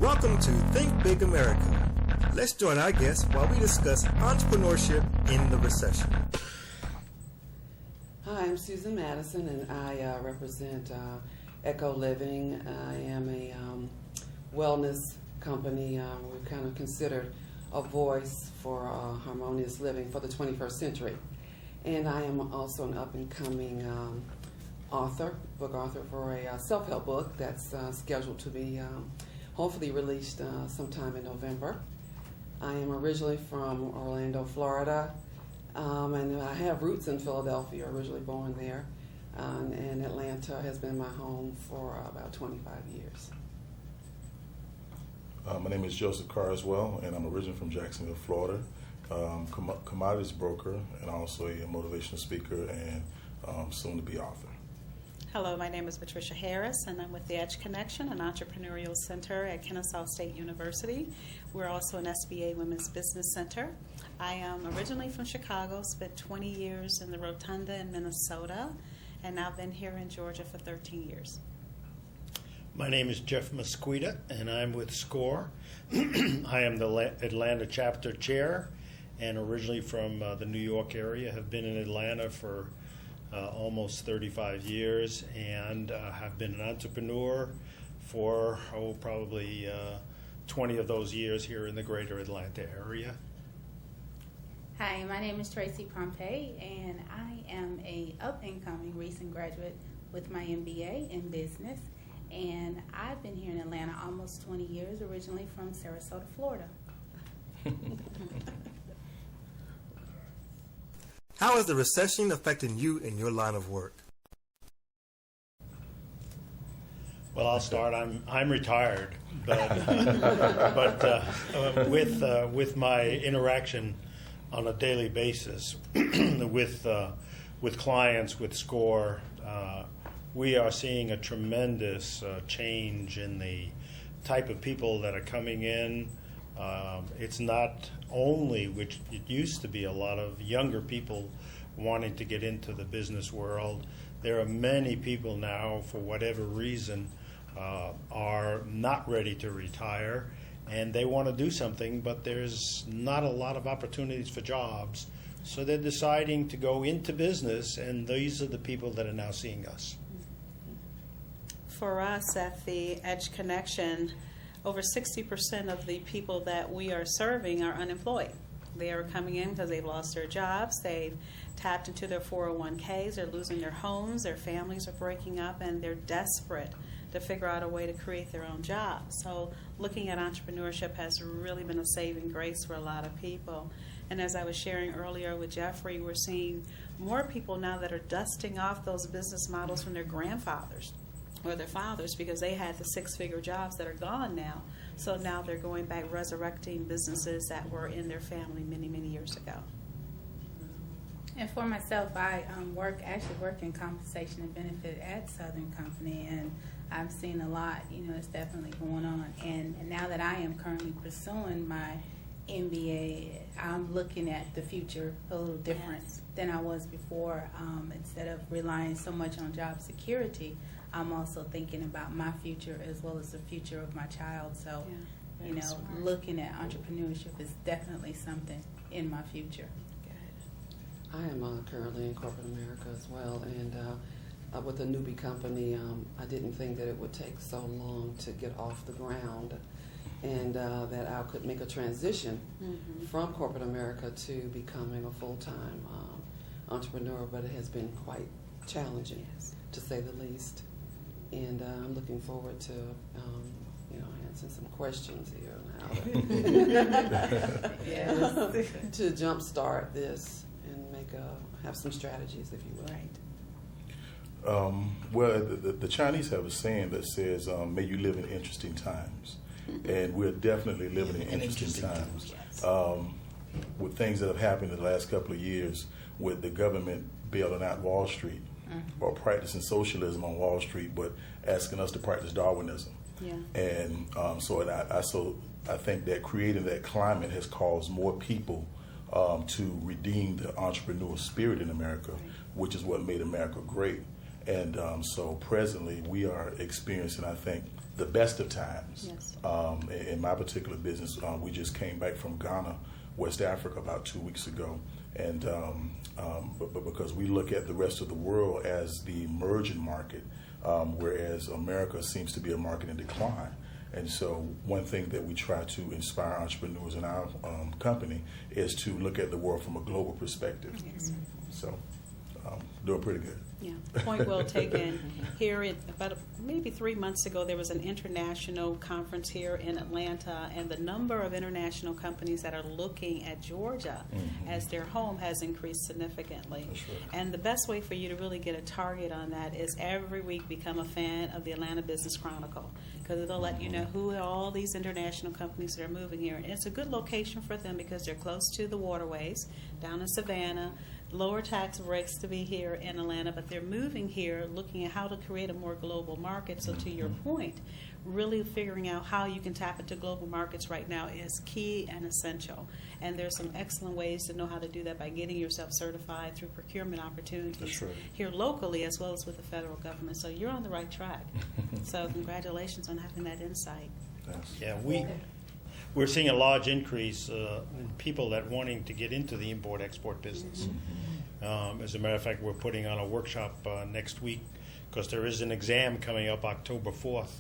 Welcome to Think Big America. Let's join our guests while we discuss entrepreneurship in the recession. Hi, I'm Susan Madison, and I represent Echo Living. I am a wellness company. We're kind of considered a voice for harmonious living for the 21st century. And I am also an up-and-coming book author for a self-help book that's scheduled to be hopefully released sometime in November. I am originally from Orlando, Florida, and I have roots in Philadelphia, originally born there, and Atlanta has been my home for about 25 years. My name is Joseph Carswell, and I'm originally from Jacksonville, Florida. Commodities broker, and also a motivational speaker and soon-to-be author. Hello, my name is Patricia Harris, and I'm with the Edge Connection, an entrepreneurial center at Kennesaw State University. We're also an SBA Women's Business Center. I am originally from Chicago, spent 20 years in the Rotunda in Minnesota, and I've been here in Georgia for 13 years. My name is Jeff Mesquita, and I'm with SCORE. I am the Atlanta chapter chair, and originally from the New York area. Have been in Atlanta for almost 35 years, and have been an entrepreneur for probably 20 of those years here in the greater Atlanta area. Hi, my name is Tracy, Pompey, and I am a up-and-coming recent graduate with my MBA in business, and I've been here in Atlanta almost 20 years, originally from Sarasota, Florida. How is the recession affecting you in your line of work? Well, I'll start. I'm retired, but with my interaction on a daily basis with clients, with SCORE, we are seeing a tremendous change in the type of people that are coming in. It's not only, which it used to be, a lot of younger people wanting to get into the business world. There are many people now, for whatever reason, are not ready to retire, and they want to do something, but there's not a lot of opportunities for jobs. So they're deciding to go into business, and these are the people that are now seeing us. For us at the Edge Connection, over 60% of the people that we are serving are unemployed. They are coming in because they've lost their jobs, they've tapped into their 401ks, they're losing their homes, their families are breaking up, and they're desperate to figure out a way to create their own job. So looking at entrepreneurship has really been a saving grace for a lot of people. And as I was sharing earlier with Jeffrey, we're seeing more people now that are dusting off those business models from their grandfathers or their fathers, because they had the six-figure jobs that are gone now. So now they're going back resurrecting businesses that were in their family many, many years ago. And for myself, I work in compensation and benefit at Southern Company, and I've seen a lot, it's definitely going on. And now that I am currently pursuing my MBA, I'm looking at the future a little different than I was before. Instead of relying so much on job security, I'm also thinking about my future as well as the future of my child. So, Smart. Looking at entrepreneurship is definitely something in my future. I am currently in corporate America as well, and with a newbie company, I didn't think that it would take so long to get off the ground, and that I could make a transition from corporate America to becoming a full-time entrepreneur, but it has been quite challenging, to say the least. And I'm looking forward to, answering some questions here now to jumpstart this and have some strategies, if you will. Right. Well, the Chinese have a saying that says, may you live in interesting times. And we're definitely living in interesting times. With things that have happened in the last couple of years, with the government bailing out Wall Street, or practicing socialism on Wall Street, but asking us to practice Darwinism. Yeah. And so I think that creating that climate has caused more people to redeem the entrepreneurial spirit in America, which is what made America great. And so presently we are experiencing, I think, the best of times. Yes. In my particular business, we just came back from Ghana, West Africa, about 2 weeks ago. And but because we look at the rest of the world as the emerging market, whereas America seems to be a market in decline. And so one thing that we try to inspire entrepreneurs in our company is to look at the world from a global perspective. Yes. So doing pretty good. Yeah, point well taken. Here, about maybe 3 months ago, there was an international conference here in Atlanta, and the number of international companies that are looking at Georgia as their home has increased significantly. That's right. And the best way for you to really get a target on that is every week become a fan of the Atlanta Business Chronicle, because it'll let you know who are all these international companies that are moving here. And it's a good location for them because they're close to the waterways down in Savannah. Lower tax breaks to be here in Atlanta, but they're moving here looking at how to create a more global market. So to your point, really figuring out how you can tap into global markets right now is key and essential. And there's some excellent ways to know how to do that by getting yourself certified through procurement opportunities That's right. here locally as well as with the federal government. So you're on the right track. So congratulations on having that insight. Yes. Yeah, we're seeing a large increase in people that wanting to get into the import-export business. As a matter of fact, we're putting on a workshop next week because there is an exam coming up October 4th,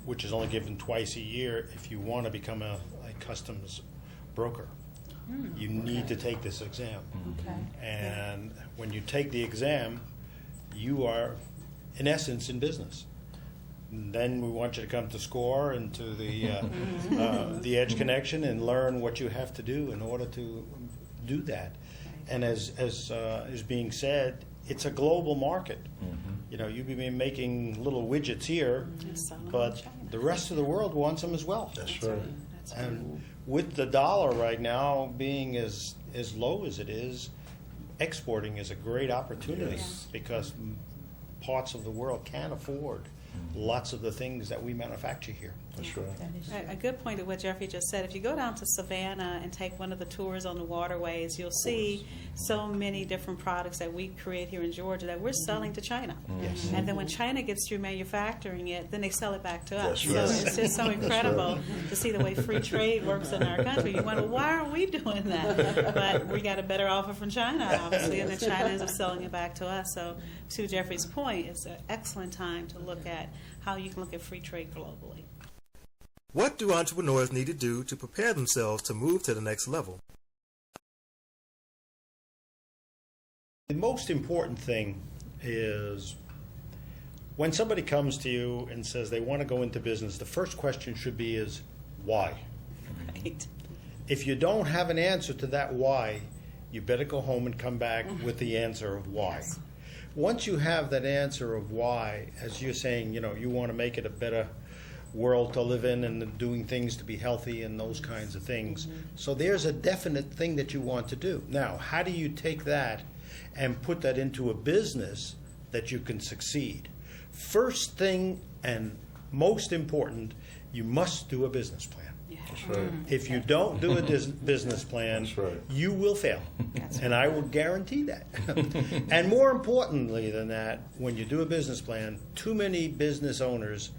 which is only given twice a year if you want to become a customs broker. You need to take this exam. Okay. And when you take the exam, you are, in essence, in business. And then we want you to come to SCORE and to the Edge Connection and learn what you have to do in order to do that. And as is being said, it's a global market. You know, you've been making little widgets here, but the rest of the world wants them as well. That's right. And with the dollar right now being as low as it is, exporting is a great opportunity because parts of the world can't afford lots of the things that we manufacture here. That's right. A good point of what Jeffrey just said. If you go down to Savannah and take one of the tours on the waterways, you'll see so many different products that we create here in Georgia that we're selling to China. Yes. And then when China gets through manufacturing it, then they sell it back to us. That's right. So it's just so incredible to see the way free trade works in our country. You wonder, why aren't we doing that? But we got a better offer from China, obviously, and then China ends up selling it back to us. So to Jeffrey's point, it's an excellent time to look at how you can look at free trade globally. What do entrepreneurs need to do to prepare themselves to move to the next level? The most important thing is when somebody comes to you and says they want to go into business, the first question should be is why? Right. If you don't have an answer to that why, you better go home and come back with the answer of why. Yes. Once you have that answer of why, as you're saying, you know, you want to make it a better world to live in and doing things to be healthy and those kinds of things. So there's a definite thing that you want to do. Now, how do you take that and put that into a business that you can succeed? First thing and most important, you must do a business plan. That's right. If you don't do a business plan, That's right. you will fail. That's And I will guarantee that. And more importantly than that, when you do a business plan, too many business owners,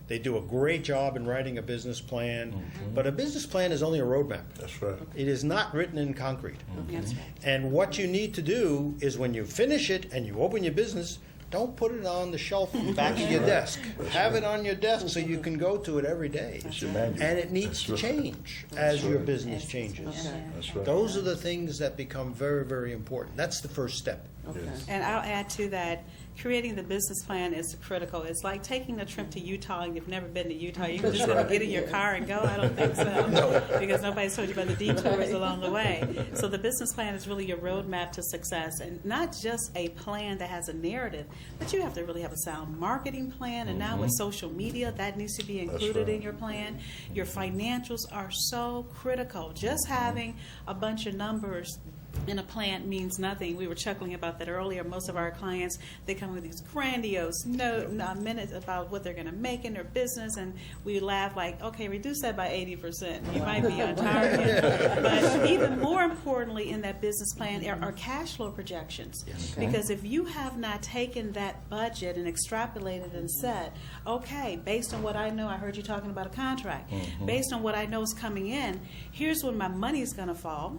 they do a great job in writing a business plan, but a business plan is only a roadmap. That's right. It is not written in concrete. That's right. And what you need to do is when you finish it and you open your business, don't put it on the shelf in the back of your desk. Have it on your desk so you can go to it every day. It's your manual. And it needs That's to right. change as your business changes. That's right. Those are the things that become very, very important. That's the first step. Okay. Yes. And I'll add to that, creating the business plan is critical. It's like taking a trip to Utah and you've never been to Utah. You can just get in your car and go. I don't think so. Because nobody's told you about the detours along the way. So the business plan is really your roadmap to success, and not just a plan that has a narrative, but you have to really have a sound marketing plan. And now with social media, that needs to be included right. in your plan. Your financials are so critical. Just having a bunch of numbers in a plant means nothing. We were chuckling about that earlier. Most of our clients, they come with these grandiose minutes about what they're going to make in their business, and we laugh like, okay, reduce that by 80%. You might be on target. But even more importantly in that business plan are cash flow projections. Yes. Because if you have not taken that budget and extrapolated and said, okay, based on what I know, I heard you talking about a contract, based on what I know is coming in, here's when my money is going to fall.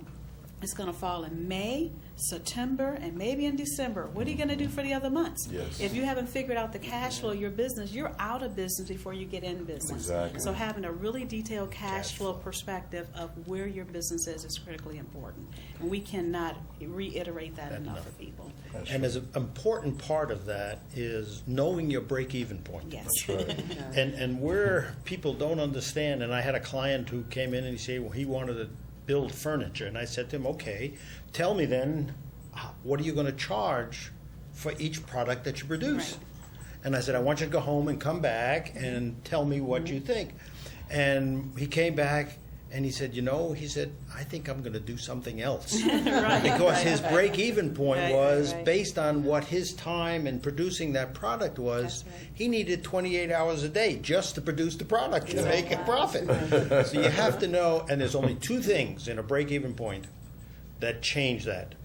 It's going to fall in May, September, and maybe in December. What are you going to do for the other months? Yes. If you haven't figured out the cash flow of your business, you're out of business before you get in business. Exactly. So having a really detailed cash flow perspective of where your business is critically important. And we cannot reiterate that enough for people. And as an important part of that is knowing your break-even point. Yes. That's right. And where people don't understand, and I had a client who came in and he said, well, he wanted to build furniture. And I said to him, okay, tell me then, what are you going to charge for each product that you produce? Right. And I said, I want you to go home and come back and tell me what you think. And he came back and he said, I think I'm going to do something else. Because his break-even point was based on what his time in producing that product was. That's right. He needed 28 hours a day just to produce the product to make a profit. So you have to know, and there's only two things in a break-even point that change that.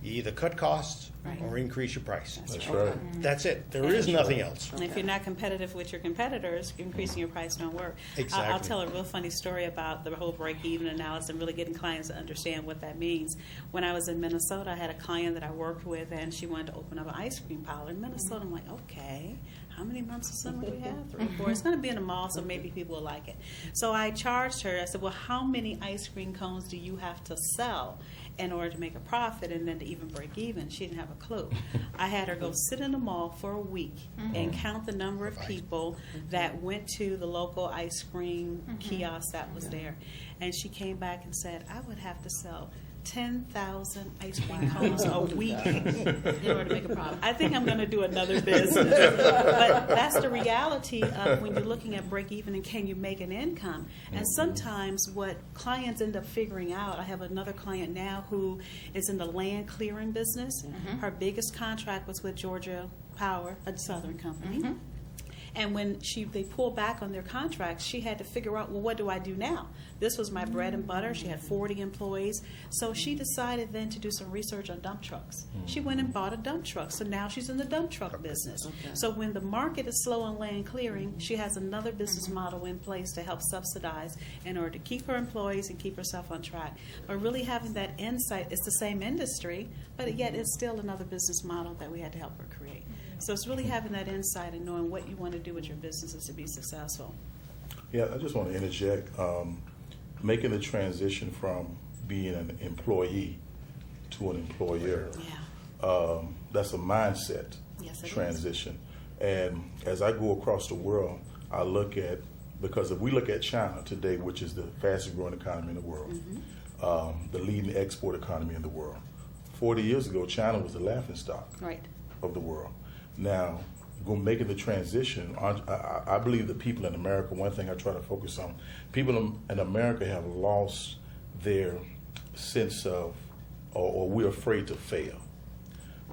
You either cut costs or increase your price. That's right. That's it. There is nothing else. And if you're not competitive with your competitors, increasing your price don't work. Exactly. I'll tell a real funny story about the whole break-even analysis and really getting clients to understand what that means. When I was in Minnesota, I had a client that I worked with, and she wanted to open up an ice cream parlor in Minnesota. I'm like, okay, how many months of summer do we have? 3 or 4. It's going to be in the mall, so maybe people will like it. So I charged her. I said, well, how many ice cream cones do you have to sell in order to make a profit and then to even break even? She didn't have a clue. I had her go sit in the mall for a week and count the number of people that went to the local ice cream kiosk that was there. And she came back and said, I would have to sell 10,000 ice cream cones a week in order to make a profit. I think I'm going to do another business. But that's the reality of when you're looking at break even and can you make an income. And sometimes what clients end up figuring out, I have another client now who is in the land clearing business. Her biggest contract was with Georgia Power, a Southern company. And when they pulled back on their contracts, she had to figure out, well, what do I do now? This was my bread and butter. She had 40 employees. So she decided then to do some research on dump trucks. She went and bought a dump truck. So now she's in the dump truck business. Okay. So when the market is slow on land clearing, she has another business model in place to help subsidize in order to keep her employees and keep herself on track. But really having that insight, it's the same industry, but yet it's still another business model that we had to help her create. So it's really having that insight and knowing what you want to do with your businesses to be successful. Yeah, I just want to interject. Making the transition from being an employee to an employer, that's a mindset transition. And as I go across the world, I look at, because if we look at China today, which is the fastest growing economy in the world, the leading export economy in the world, 40 years ago, China was the laughingstock of the world. Now, making the transition, I believe the people in America, one thing I try to focus on, people in America have lost their sense of, or we're afraid to fail.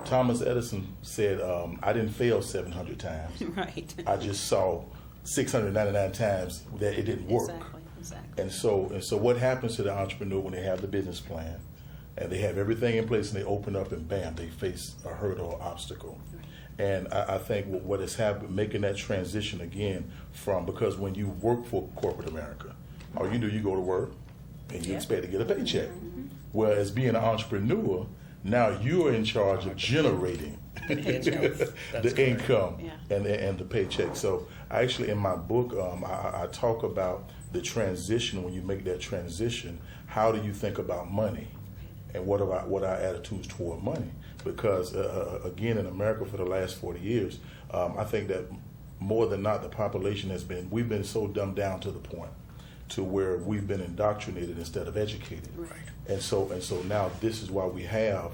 Thomas Edison said, I didn't fail 700 times. Right. I just saw 699 times that it didn't work. Exactly. And so what happens to the entrepreneur when they have the business plan and they have everything in place and they open up and bam, they face a hurdle or obstacle. Right. And I think what has happened, making that transition again from, because when you work for corporate America, all you do, you go to work and you expect to get a paycheck. Whereas being an entrepreneur, now you're in charge of generating the income and the paycheck. So actually in my book, I talk about the transition. When you make that transition, how do you think about money? And what are our attitudes toward money? Because, again, in America for the last 40 years, I think that more than not, the population we've been so dumbed down to the point to where we've been indoctrinated instead of educated. Right. And so now this is why we have,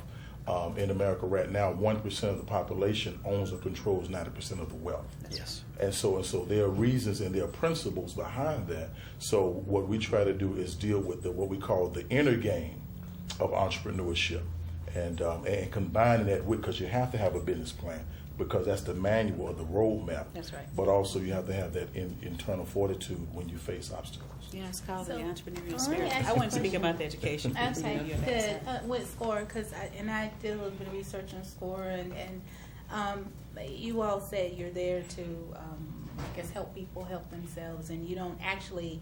in America right now, 1% of the population owns or controls 90% of the wealth. Yes. And so there are reasons and there are principles behind that. So what we try to do is deal with what we call the inner game entrepreneurship, and combining that with, because you have to have a business plan, because that's the manual or the roadmap. That's right. But also you have to have that internal fortitude when you face obstacles. Yeah, it's called So, the entrepreneurial let me spirit. ask I you want to a speak question. about the education. Okay, You know, good. With SCORE, because I did a little bit of research on SCORE, and you all said you're there to, I guess, help people help themselves, and you don't actually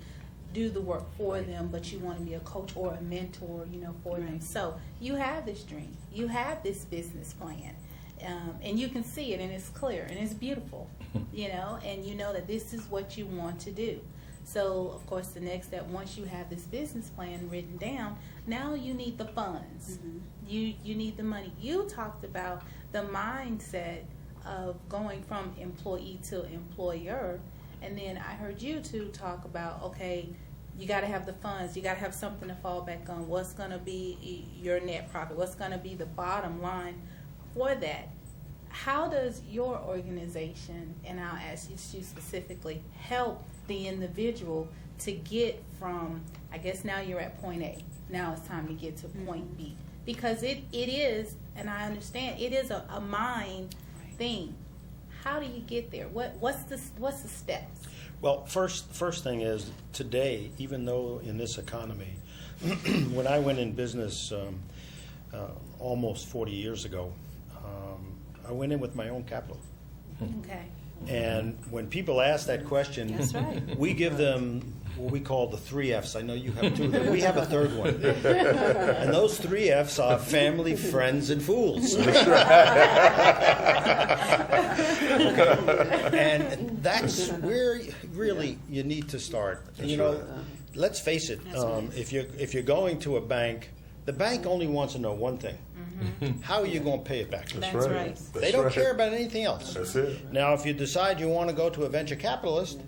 do the work for them, but you want to be a coach or a mentor, for them. Right. So you have this dream, you have this business plan, and you can see it, and it's clear, and it's beautiful, and you know that this is what you want to do. So, of course, the next step, once you have this business plan written down, now you need the funds. Mhm. You need the money. You talked about the mindset of going from employee to employer, and then I heard you two talk about, okay, you got to have the funds. You got to have something to fall back on. What's going to be your net profit? What's going to be the bottom line for that? How does your organization, and I'll ask you specifically, help the individual to get from, I guess now you're at point A, now it's time to get to point B? Because it is, and I understand, it is a mind thing. How do you get there? What's the steps? Well, first thing is, today, even though in this economy, when I went in business almost 40 years ago, I went in with my own capital. Okay. And when people ask that question, That's right. we give them what we call the 3 F's. I know you have 2 of them. We have a third one. And those 3 F's are family, friends, and fools. And that's where really you need to start. Let's face it, if you're going to a bank, the bank only wants to know one thing. How are you going to pay it back? That's right. They don't care about anything else. That's it. Now, if you decide you want to go to a venture capitalist,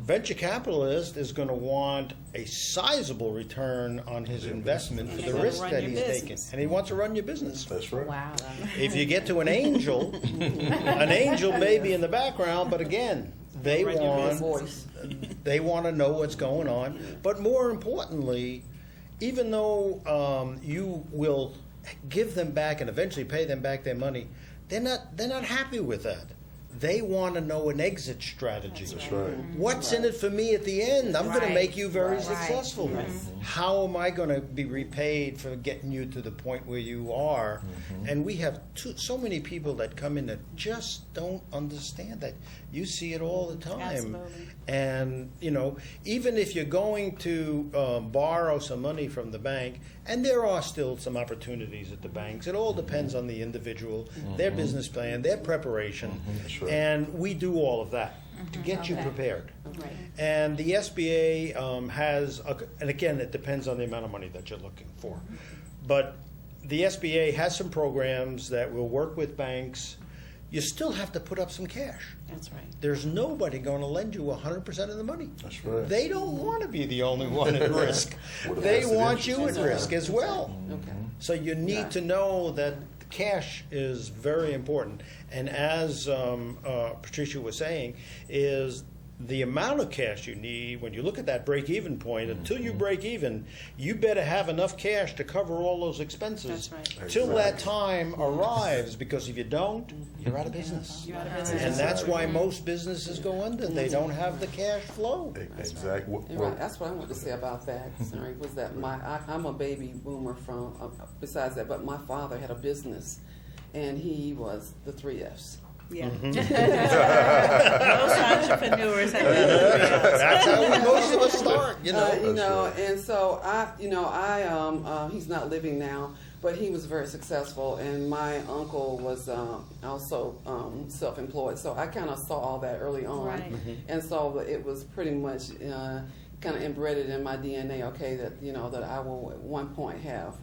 venture capitalist is going to want a sizable return on his investment for And the they risk wanna that run he's your taking. business. And he wants to run your business. That's right. Wow. If you get to an angel may be in the background, but again, they Run your want Voice. they want to know what's going on. But more importantly, even though you will give them back and eventually pay them back their money, they're not happy with that. They want to know an exit strategy. That's right. What's in it for me at the end? I'm going to Right. make you very Right. successful. How am I going to be repaid for getting you to the point where you are? And we have so many people that come in that just don't understand that. You see it all the time. Absolutely. And, even if you're going to borrow some money from the bank, and there are still some opportunities at the banks, it all depends on the individual, their business plan, their preparation. That's right. And we do all of that to get you Okay. prepared. Right. And the SBA has, and again, it depends on the amount of money that you're looking for. But the SBA has some programs that will work with banks. You still have to put up some cash. That's right. There's nobody going to lend you 100% of the money. That's right. They don't want to be the only one at risk. With a They vested want you interest. at risk as well. Okay. So you need to know that cash is very important. And as Patricia was saying, is the amount of cash you need, when you look at that break-even point, until you break even, you better have enough cash to cover all those expenses That's right. till that time arrives, because if you don't, you're out of business. You're out of business. And that's why most businesses go under. They don't have the cash flow. Exactly. And right, that's what I wanted to say about that. Sorry, was that I'm a baby boomer from. Besides that, but my father had a business, and he was the 3 F's. Yeah. Most entrepreneurs have done That's how most of us start, And so he's not living now, but he was very successful, and my uncle was also self-employed. So I kind of saw all that early on, Right. and so it was pretty much kind of embedded in my DNA. Okay, that that I will at one point have.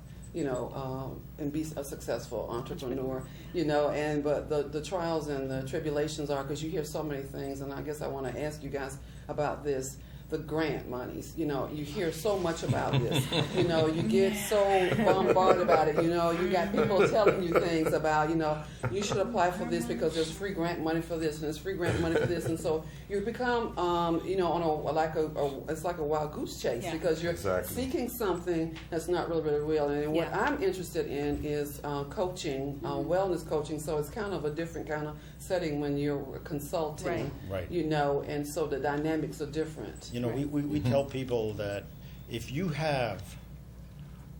And be a successful entrepreneur, but the trials and the tribulations are, because you hear so many things, and I guess I want to ask you guys about this. the grant monies. You know, you hear so much about this. You know, you get so bombarded about it. You know, you got people telling you things about, you know, you should apply for this because there's free grant money for this and there's free grant money for this, and so you become, you know, on it's like a wild goose chase because you're seeking something that's not really real. And what I'm interested in is coaching, wellness coaching. So it's kind of a different kind of setting when you're consulting, Right. you know, and so the dynamics are different. You know, we tell people that if you have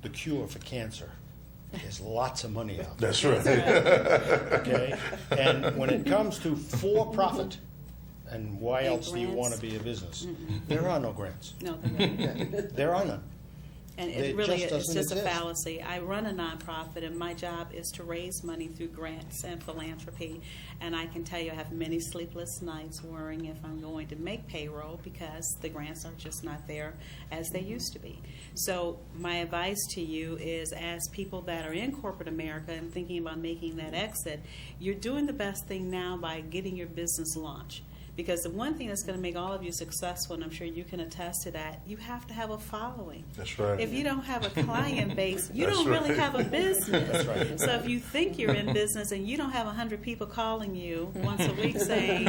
the cure for cancer, there's lots of money out there. That's right. Okay? And when it comes to for-profit, and why else do you grants? want to be a business? There are no grants. No, There are none. and It it really just is doesn't just a exist. fallacy. I run a nonprofit, and my job is to raise money through grants and philanthropy. And I can tell you, I have many sleepless nights worrying if I'm going to make payroll because the grants are just not there as they used to be. So my advice to you is, as people that are in corporate America and thinking about making that exit, you're doing the best thing now by getting your business launched. Because the one thing that's going to make all of you successful, and I'm sure you can attest to that, you have to have a following. That's right. If you don't have a client base, you That's don't really right. have a business. That's right. So if you think you're in business and you don't have 100 people calling you once a week saying,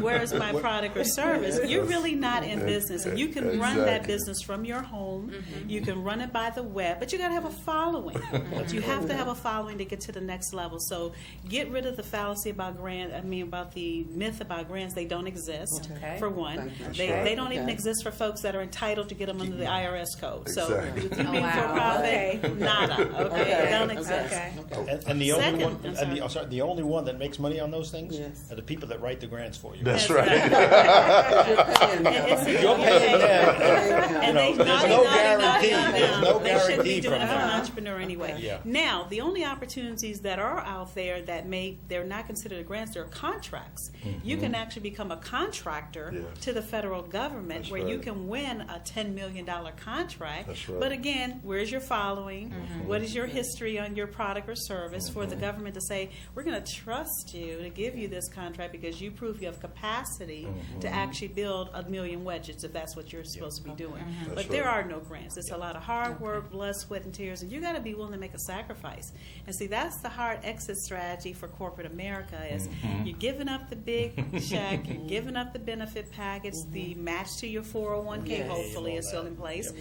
where's my product or service, you're really not in business. And you can run that Exactly. business from your home. You can run it by the web, but you got to have a following. But you have to have a following to get to the next level. So get rid of the fallacy about about the myth about grants. They don't exist, Okay. for one. Thank you. They don't even Okay. exist for folks that are entitled to get them under the IRS code. So Exactly. if you Oh, being wow. for profit, Okay. nada. Okay, Okay. it don't exist. Okay. And the only Second- one, I'm and sorry. the only one that makes money on those things Yes. are the people that write the grants for you. That's That's right. You're paying them. It's- You're paying them. And You know, there's no guarantee. There's no They shouldn't be guarantee doing from it for an that. entrepreneur anyway. Yeah. Now, the only opportunities that are out there that they're not considered grants, they're contracts. You can actually become a contractor Yeah. to the federal government That's where you right. can win a $10 million contract. That's right. But again, where's your following? What is your history on your product or service for the government to say, we're going to trust you to give you this contract because you prove you have capacity to actually build 1 million wedges if that's what you're supposed to be doing. But That's there right. are no grants. It's a lot of hard work, blood, sweat, and tears, and you got to be willing to make a sacrifice. And see, that's the hard exit strategy for corporate America is you're giving up the big check, you're giving up the benefit package, the match to your 401k Yes. hopefully is still in place.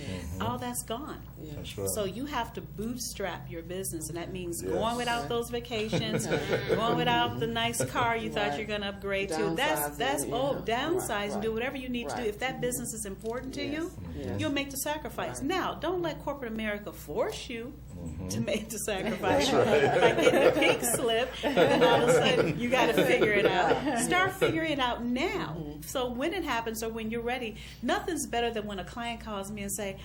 All that's gone. That's right. So you have to bootstrap your business, and that means Yes. going without those vacations, going without the nice car you thought you're going to upgrade to. That's Downsizing, yeah. downsize and do Right. whatever you need to do. Right. If that business is important to you, Yes. you'll make the sacrifice. Right. Now, don't let corporate America force you to make the sacrifice. That's right. By getting a pink slip, and then all of a sudden you got to figure it out. Start figuring it out now. So when it happens or when you're ready, nothing's better than when a client calls me and say,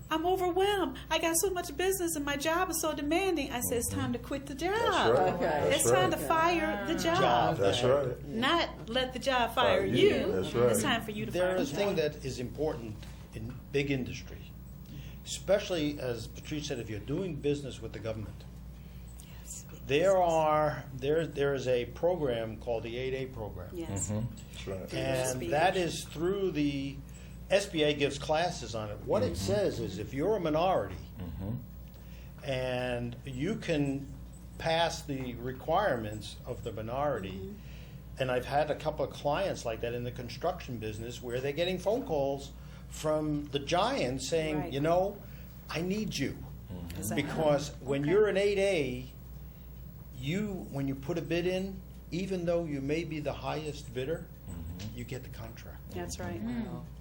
I'm overwhelmed. I got so much business and my job is so demanding. I said, it's time to quit the job. That's right. Okay. It's time to fire the job. That's right. Not let the job fire Fire you. you. That's right. It's time for you to There fire is the a thing job. that is important in big industry, especially as Patricia said, if you're doing business with the government. There is a program called the 8A program. Yes. That's right. And Speech. that is through the SBA gives classes on it. What it says is if you're a minority and you can pass the requirements of the minority, and I've had a couple of clients like that in the construction business where they're getting phone calls from the giants saying, Right. you know, I need you. Exactly. Because when Okay. you're an 8A, when you put a bid in, even though you may be the highest bidder, you get the contract. That's right.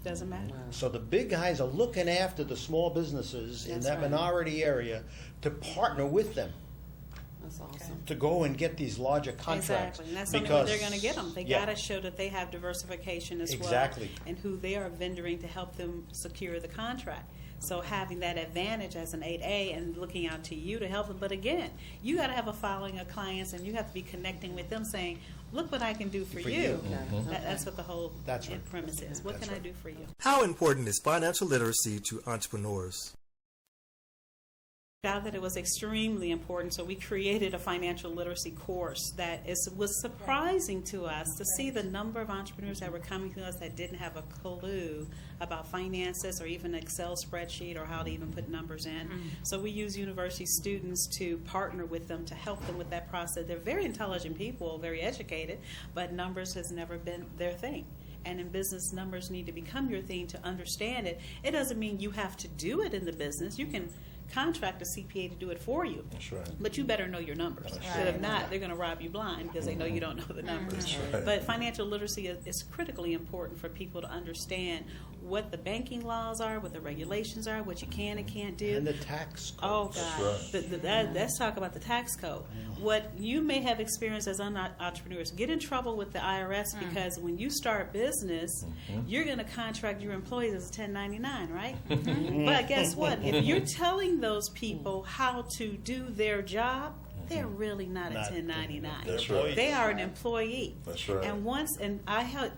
Doesn't matter. So the big guys are looking after the small businesses in That's that right. minority area to partner with them That's awesome. to go and get these larger contracts. Exactly. And that's the only way they're going to get them. They got to show that they have diversification as Exactly. well and who they are vendoring to help them secure the contract. So having that advantage as an 8A and looking out to you to help them. But again, you got to have a following of clients and you have to be connecting with them saying, look what I can do for you. That's what the whole That's right. premise is. What That's can I right. do for you? How important is financial literacy to entrepreneurs? out that it was extremely important, so we created a financial literacy course that was surprising to us to see the number of entrepreneurs that were coming to us that didn't have a clue about finances or even an Excel spreadsheet or how to even put numbers in. So we use university students to partner with them to help them with that process. They're very intelligent people, very educated, but numbers has never been their thing. And in business, numbers need to become your thing to understand it. It doesn't mean you have to do it in the business. You can contract a CPA to do it for you. That's right. But you better know your numbers. That's Because if not, they're going to rob you blind because they know you don't know the numbers. That's right. But financial literacy is critically important for people to understand what the banking laws are, what the regulations are, what you can and can't do. And the tax code. Oh, That's God. right. Let's talk about the tax code. What you may have experienced as entrepreneurs, get in trouble with the IRS because when you start business, you're going to contract your employees as a 1099, right? But guess what? If you're telling those people how to do their job, they're really not a 1099. That's right. They are an employee. That's right. And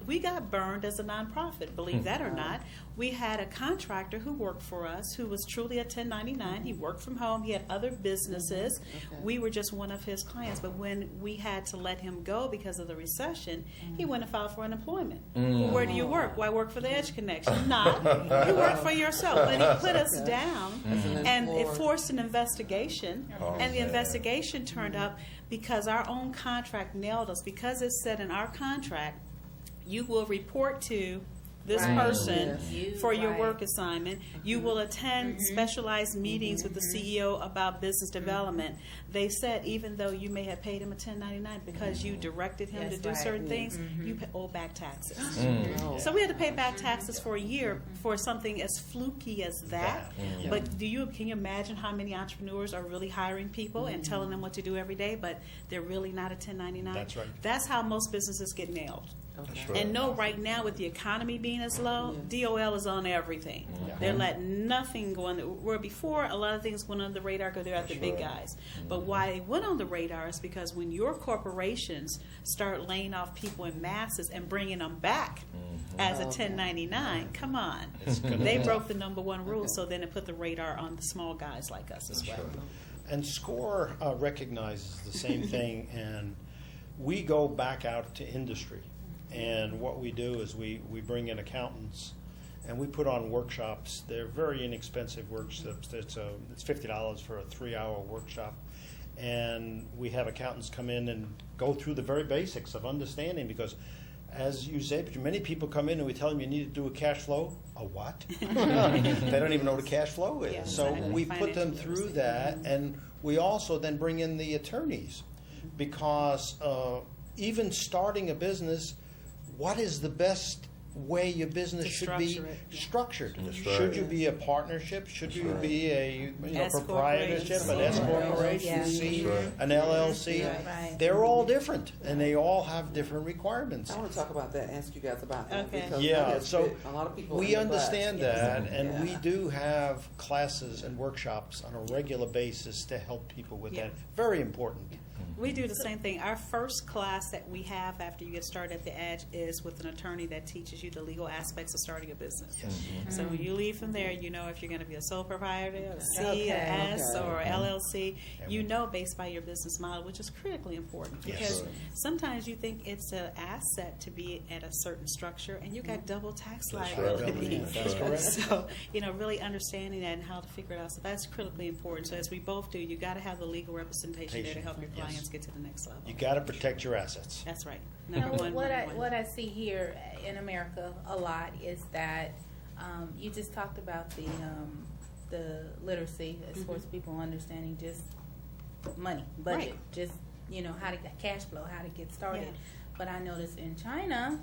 we got burned as a nonprofit, believe that or not. We had a contractor who worked for us who was truly a 1099. He worked from home. He had other businesses. Okay. We were just one of his clients. But when we had to let him go because of the recession, he went and filed for unemployment. Well, where do you work? Well, I work for the Edge Connection. Not. You work for yourself. But he put us down, and it forced an investigation. And the investigation turned up because our own contract nailed us. Because it said in our contract, you will report to this person for your work assignment. You will attend specialized meetings with the CEO about business development. They said even though you may have paid him a 1099 because you directed him to do certain things, you owe back taxes. So we had to pay back taxes for a year for something as fluky as that. But can you imagine how many entrepreneurs are really hiring people and telling them what to do every day, but they're really not a 1099? That's right. That's how most businesses get nailed. That's right. And no, right now with the economy being as low, DOL is on everything. They're letting nothing go on. Where before, a lot of things went on the radar because they're at the big guys. But why they went on the radar is because when your corporations start laying off people in masses and bringing them back as a 1099, come on. They broke the number one rule, so then it put the radar on the small guys like us as well. And SCORE recognizes the same thing, and we go back out to industry. And what we do is we bring in accountants and we put on workshops. They're very inexpensive workshops. It's $50 for a 3-hour workshop. And we have accountants come in and go through the very basics of understanding, because as you said, many people come in and we tell them you need to do a cash flow. A what? They don't even know what a cash flow is. Yeah, so exactly. we put them through that, and we also then bring in the attorneys, because even starting a business, what is the best way your business should be structured? That's Should right. you be a partnership? Should you be a S proprietorship, an S corporation, an LLC? Right. They're all different, and they all have different requirements. I want to talk about that, ask you guys about that. Okay. Because Yeah, that so fit a lot of people we in the class. understand that, and Yeah. we do have classes and workshops on a regular basis to help people with that. Very important. We do the same thing. Our first class that we have after you get started at the Edge is with an attorney that teaches you the legal aspects of starting a business. So when you leave from there, you know if you're going to be a sole proprietor, a C, an S, or an LLC. You know based by your business model, which is critically important, because sometimes you think it's an asset to be at a certain structure, and you got double tax liability. That's correct. So really understanding that and how to figure it out. So that's critically important. So as we both do, you got to have the legal representation there to help your clients get to the next level. You got to protect your assets. That's right. You know, Number one. what I see here in America a lot is that you just talked about the literacy as far as people understanding just money, budget, just how to get cash flow, how to get started. Yeah. But I noticed in China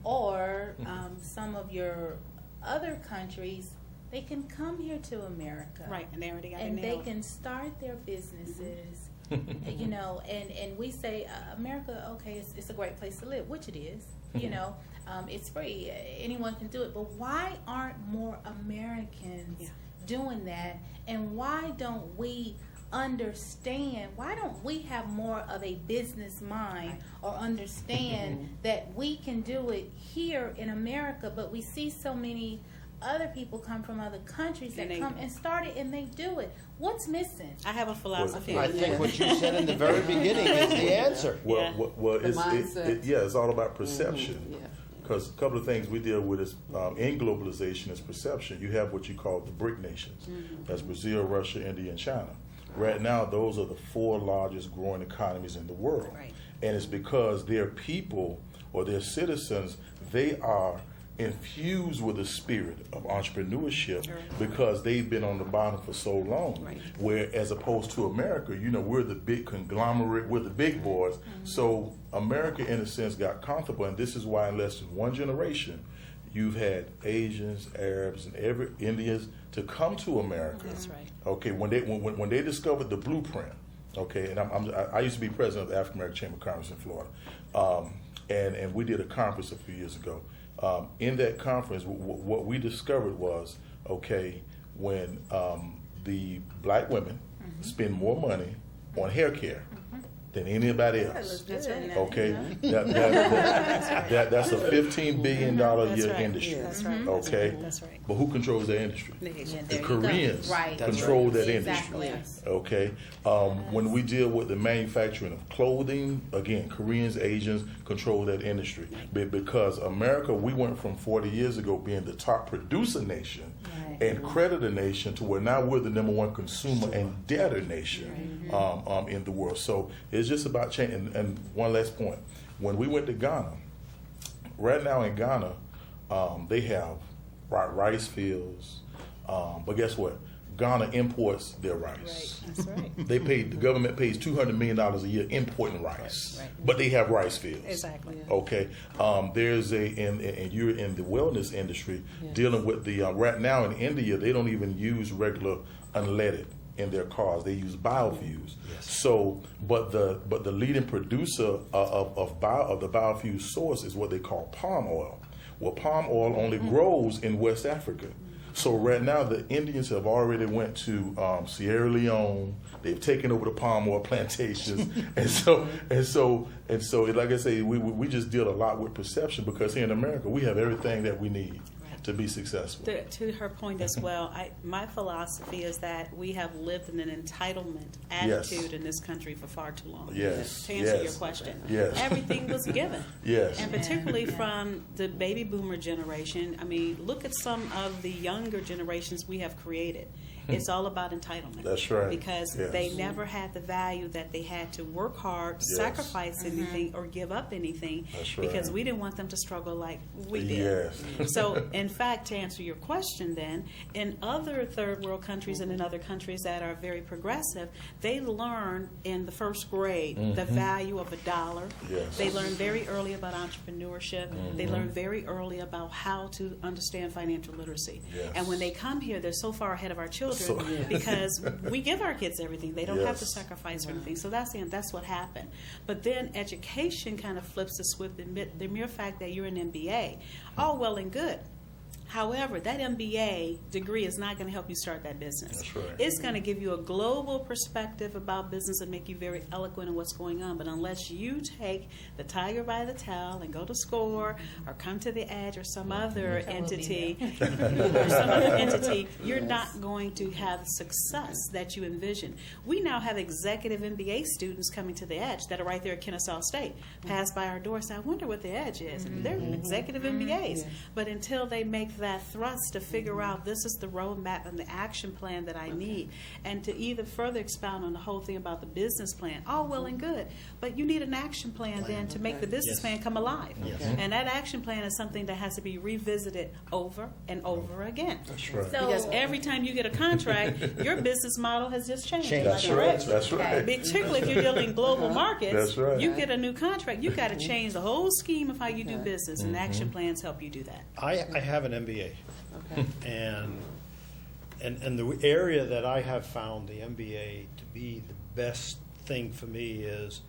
or some of your other countries, they can come here to America, Right, and they already got it and they nailed. can start their businesses. And we say America, okay, it's a great place to live, which it is. It's free. Anyone can do it. But why aren't more Americans doing that? And why don't we understand? Why don't we have more of a business mind or understand that we can do it here in America? But we see so many other people come from other countries that And they- come and start it and they do it. What's missing? I have a philosophy. I think what you said in the very beginning is the answer. Well, Yeah. well, The mindset. yeah, it's all about perception. Yeah. Because a couple of things we deal with is in globalization is perception. You have what you call the BRIC nations. That's Brazil, Russia, India, and China. Right now, those are the 4 largest growing economies in the world. Right. And it's because their people or their citizens, they are infused with the spirit of entrepreneurship because they've been on the bottom for so long. Right. Where as opposed to America, we're the big conglomerate, we're the big boys. So America, in a sense, got comfortable, and this is why in less than one generation, you've had Asians, Arabs, and Indians to come to America. That's right. Okay, when they discovered the blueprint. Okay, and I used to be president of the African American Chamber of Commerce in Florida, and we did a conference a few years ago. In that conference, what we discovered was, okay, when the black women spend more money on hair care than anybody else. That's right. Okay, that's a $15 billion a That's year right. industry. That's right. Okay, That's right. but who controls that industry? The Asian. The There you go. Koreans Right. control that Exactly. industry. Okay, when we deal with the manufacturing of clothing, again, Koreans, Asians control that industry. Because America, we went from 40 years ago being the top producer nation Right. and creditor nation to where now we're the number 1 consumer and debtor nation in the world. So it's just about change. And one last point: when we went to Ghana, right now in Ghana, they have rice fields, but guess what? Ghana imports their rice. Right. That's right. The government pays $200 million a year importing rice, Right. but they have rice fields. Exactly. Okay, there's and you're in the wellness industry dealing with the right now in India they don't even use regular unleaded in their cars. They use biofuels. So, but the leading producer of the biofuel source is what they call palm oil. Well, palm oil only grows in West Africa. So right now the Indians have already went to Sierra Leone. They've taken over the palm oil plantations, and so like I say, we just deal a lot with perception because here in America we have everything that we need to be successful. To her point as well, my philosophy is that we have lived in an entitlement attitude in this country for far too long. Yes. To answer your question, Yes. everything was given. Yes. And particularly from the baby boomer generation, I mean, look at some of the younger generations we have created. It's all about entitlement. That's right. Because Yes. they never had the value that they had to work hard, Yes. sacrifice anything, or give up anything. That's right. Because we didn't want them to struggle like we did. Yes. So, in fact, to answer your question then, in other third world countries and in other countries that are very progressive, they learn in the first grade the value of $1. Yes. They learn very early about entrepreneurship. They learn very early about how to understand financial literacy. Yes. And when they come here, they're so far ahead of our children So- because we give our kids everything. They don't have to Yes. sacrifice or anything. So that's what happened. But then education kind of flips the switch. The mere fact that you're an MBA, all well and good. However, that MBA degree is not going to help you start that business. That's right. It's going to give you a global perspective about business and make you very eloquent in what's going on. But unless you take the tiger by the tail and go to SCORE or come to the Edge or some other entity, you're not going to have the success that you envision. We now have executive MBA students coming to the Edge that are right there at Kennesaw State. Pass by our door, say, I wonder what the Edge is. And they're executive MBAs. But until they make that thrust to figure out this is the roadmap and the action plan that I need, and to either further expound on the whole thing about the business plan, all well and good, but you need an action plan then to make the business plan come alive. And that action plan is something that has to be revisited over and over again. That's right. So- Because every time you get a contract, your business model has just changed. That's right. That's right. Particularly if you're dealing in global markets, That's right. you get a new contract, you've got to change the whole scheme of how you do business, and action plans help you do that. I have an MBA, Okay. and the area that I have found the MBA to be the best thing for me is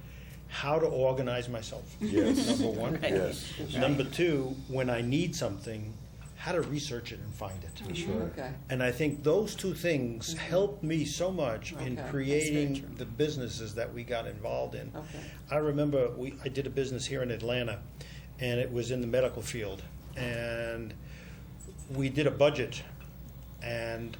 how to organize myself. Yes. Number one. Yes. Number two, when I need something, how to research it and find it. That's right. Okay. And I think those two things helped me so much in Okay. creating the businesses that we got involved in. Okay. I remember I did a business here in Atlanta, and it was in the medical field. And we did a budget, and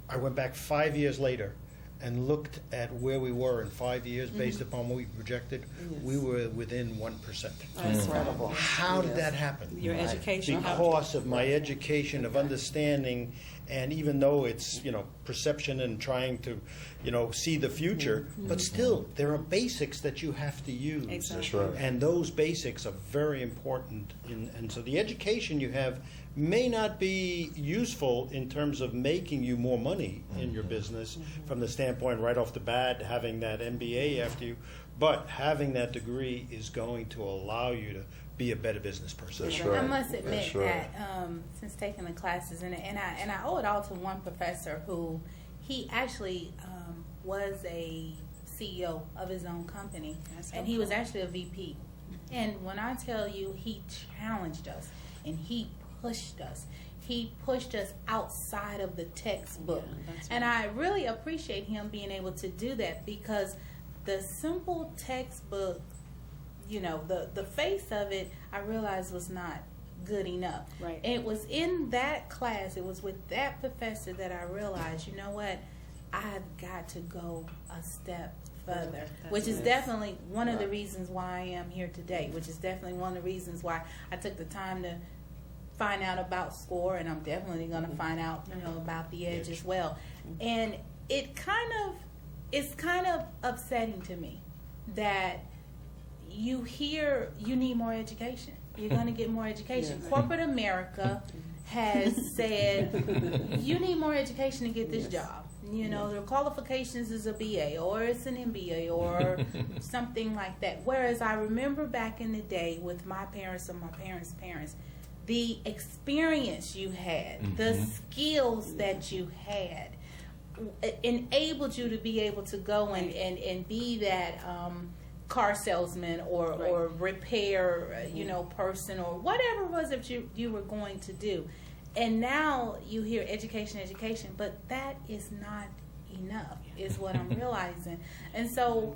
I went back 5 years later and looked at where we were in 5 years based upon what we projected. Yes. We were within 1%. Incredible. How did Yes. that happen? Your education. Because of my education of understanding, and even though it's, perception and trying to, see the future, but still, there are basics that you have to use. Exactly. That's right. And those basics are very important. And so the education you have may not be useful in terms of making you more money in your business from the standpoint right off the bat, having that MBA after you, but having that degree is going to allow you to be a better business person. That's I right. must admit That's right. that since taking the classes, and I owe it all to one professor who he actually was a CEO of his own company, That's and he was actually a VP. And when I tell you, he challenged us and he pushed us. He pushed us outside of the textbook. Yeah, that's And I really appreciate him being able to do that, because the simple textbook, the face of it, I realized was not good enough. Right. And it was in that class, it was with that professor that I realized, you know what, I've got to go a step further, which is nice. definitely one of the reasons why I am here today, which is definitely one of the reasons why I took the time to find out about SCORE, and I'm definitely going to find out, about the Edge as well. And it's kind of upsetting to me that you hear you need more education. You're going to get more education. Yes. Corporate America has said you need more education to get this job. The qualifications is a BA or it's an MBA or something like that. Whereas I remember back in the day with my parents and my parents' parents, the experience you had, the skills that you had, enabled you to be able to go and be that car salesman or repair, person or whatever it was that you were going to do. And now you hear education, but that is not enough, is what I'm realizing. And so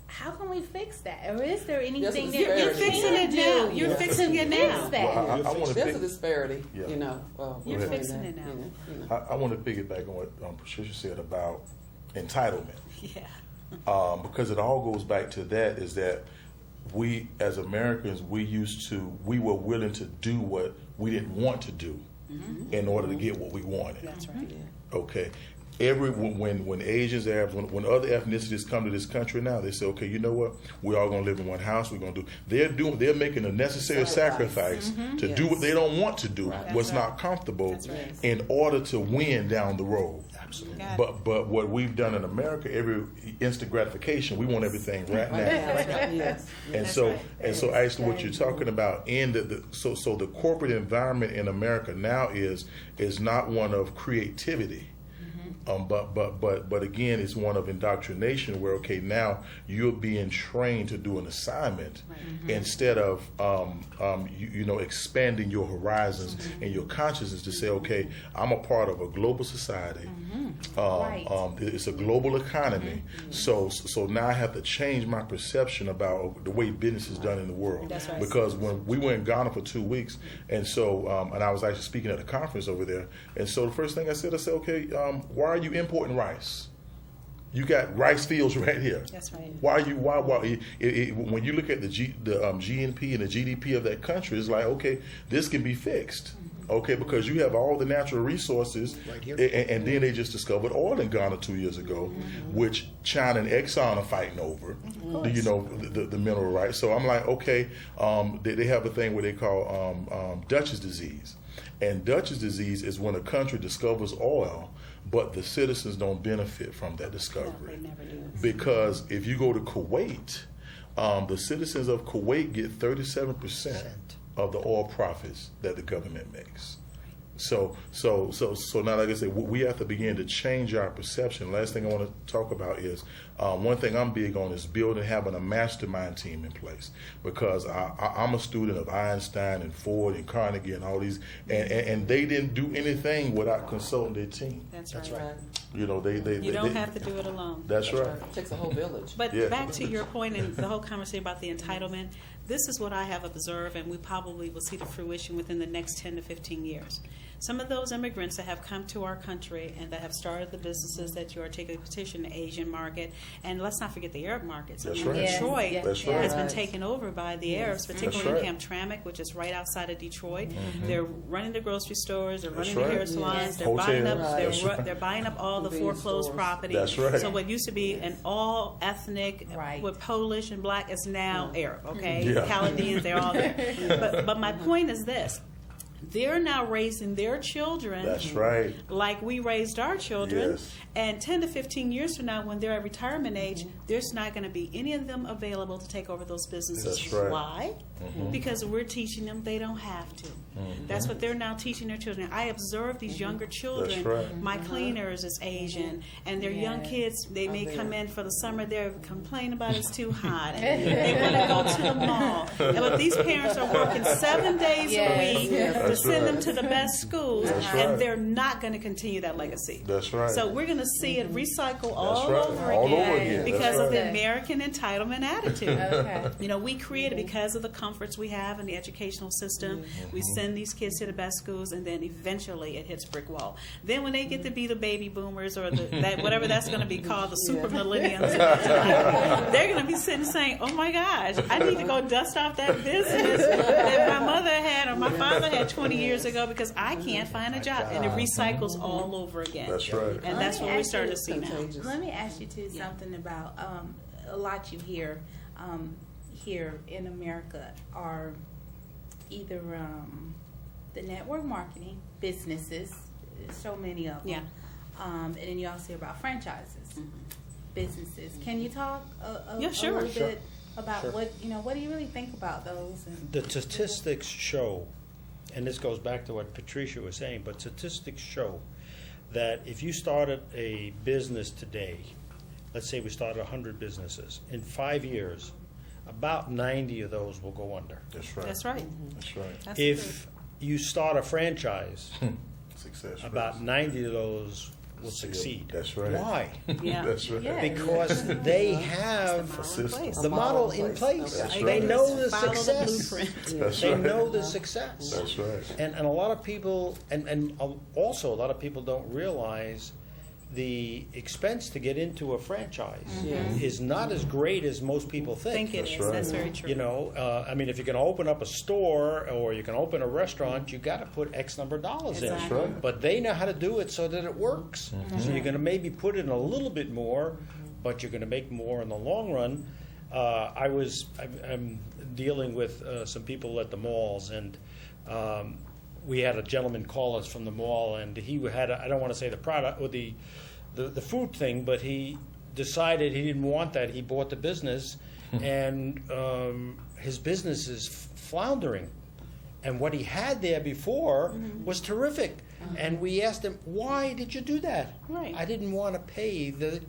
how can we fix that? Or is there anything that You're You're fixing it now. You're fixing it now. fix that? Well, I want to There's a disparity, Yeah. You're ahead. fixing it now. I want to piggyback on what Patricia said about entitlement. Yeah. Because it all goes back to that, is that we as Americans, we were willing to do what we didn't want to do in order to get what we wanted. That's right. Okay. When Asians, Arabs, when other ethnicities come to this country now, they say, okay, you know what? We're all going to live in one house. We're going to do. They're making a necessary sacrifice to do what they don't want to do, what's not comfortable, That's right. in order to win down the road. Absolutely. Got it. But what we've done in America, every instant gratification, we want everything right now. Yes. And That's so, right. and so, actually, what you're talking about in so the corporate environment in America now is not one of creativity, but again, it's one of indoctrination. Where now you're being trained to do an assignment instead of expanding your horizons and your consciousness to say, okay, I'm a part of a global society. It's a global economy. So now I have to change my perception about the way business is done in the world. That's right. Because when we were in Ghana for 2 weeks, and so and I was actually speaking at a conference over there, and so the first thing I said, okay, why are you importing rice? You got rice fields right here. That's right. Why when you look at the GNP and the GDP of that country, it's like, okay, this can be fixed. Okay, because you have all the natural resources, Right here. and then they just discovered oil in Ghana 2 years ago, which China and Exxon are fighting over. The mineral rights. So I'm like, okay, they have a thing where they call Dutch's disease, and Dutch's disease is when a country discovers oil, but the citizens don't benefit from that discovery. No, they never do. Because if you go to Kuwait, the citizens of Kuwait get 37% of the oil profits that the government makes. So now, like I said, we have to begin to change our perception. Last thing I want to talk about is one thing I'm big on is building, having a mastermind team in place. Because I'm a student of Einstein and Ford and Carnegie and all these, and they didn't do anything without consulting their team. That's That's right. right. You don't have to do it alone. That's right. It takes a whole village. But Yeah. back to your point and the whole conversation about the entitlement, this is what I have observed, and we probably will see the fruition within the next 10 to 15 years. Some of those immigrants that have come to our country and that have started the businesses that you articulated, petition the Asian market, and let's not forget the Arab markets. That's I mean, right. Detroit Yes, That's right. has been taken over by the Arabs, particularly That's in right. Camp Tramik, which is right outside of Detroit. They're running the grocery stores, they're That's running the hair right. salons, they're Hotels. buying up, That's they're, right. they're buying up all the Convenience foreclosed stores. property. That's right. So what used to be an all ethnic Right. with Polish and black is now Arab. Okay, Yeah. Chaldeans, they're all there. But my point is this. They're now raising their children That's right. like we raised our children. Yes. And 10 to 15 years from now, when they're at retirement age, there's not going to be any of them available to take over those businesses. That's right. Why? Because we're teaching them they don't have to. That's what they're now teaching their children. I observe these younger children. That's right. My cleaners is Asian, and they're young Yes. kids. They may there. come in for the summer. They're complaining about it's too hot. They want to go to the mall. But these parents are working 7 days Yes. a week Yes. to That's send them right. to the best schools, That's and right. they're not going to continue that legacy. That's right. So we're going to see it recycle all right. over All again, over again. because That's of the right. American entitlement attitude. Okay. You know, we created because of the comforts we have in the educational system. We send these kids to the best schools, and then eventually it hits brick wall. Then when they get to be the baby boomers or whatever that's going to be called, the super millenniums, they're going to be sitting saying, "Oh my gosh, I need to go dust off that business that my mother had or my father had 20 years ago because I can't find a job," and it recycles all over again. That's right. And that's what we're starting to see now. Contagious. Let me ask you too something about a lot you hear here in America are either the network marketing businesses, so many of them, Yeah. and then you also hear about franchises, businesses. Can you talk Yeah, sure. a little Sure. bit about Sure. what do you really think about those? And The statistics show, and this goes back to what Patricia was saying, but statistics show that if you started a business today, let's say we started 100 businesses, in 5 years, about 90 of those will go under. That's right. That's right. That's right. That's If you start a franchise, Success. about rates. 90 of those will succeed. That's right. Why? Yeah. That's right. Yeah. Because they have Model in system. place. the model in place. That's They right. know the Follow the success. blueprint. That's They right. know the success. That's right. And a lot of people, and also a lot of people don't realize the expense to get into a franchise is not as great as most people think. Think it That's is. right. That's very true. You know, I mean, if you can open up a store or you can open a restaurant, you got to put X number of dollars in. Exactly. That's right. But they know how to do it so that it works. So you're going to maybe put in a little bit more, but you're going to make more in the long run. I'm dealing with some people at the malls, and we had a gentleman call us from the mall, and he had I don't want to say the product or the food thing, but he decided he didn't want that. He bought the business, and his business is floundering. And what he had there before was terrific. And we asked him, "Why did you do that?" Right. "I didn't want to pay the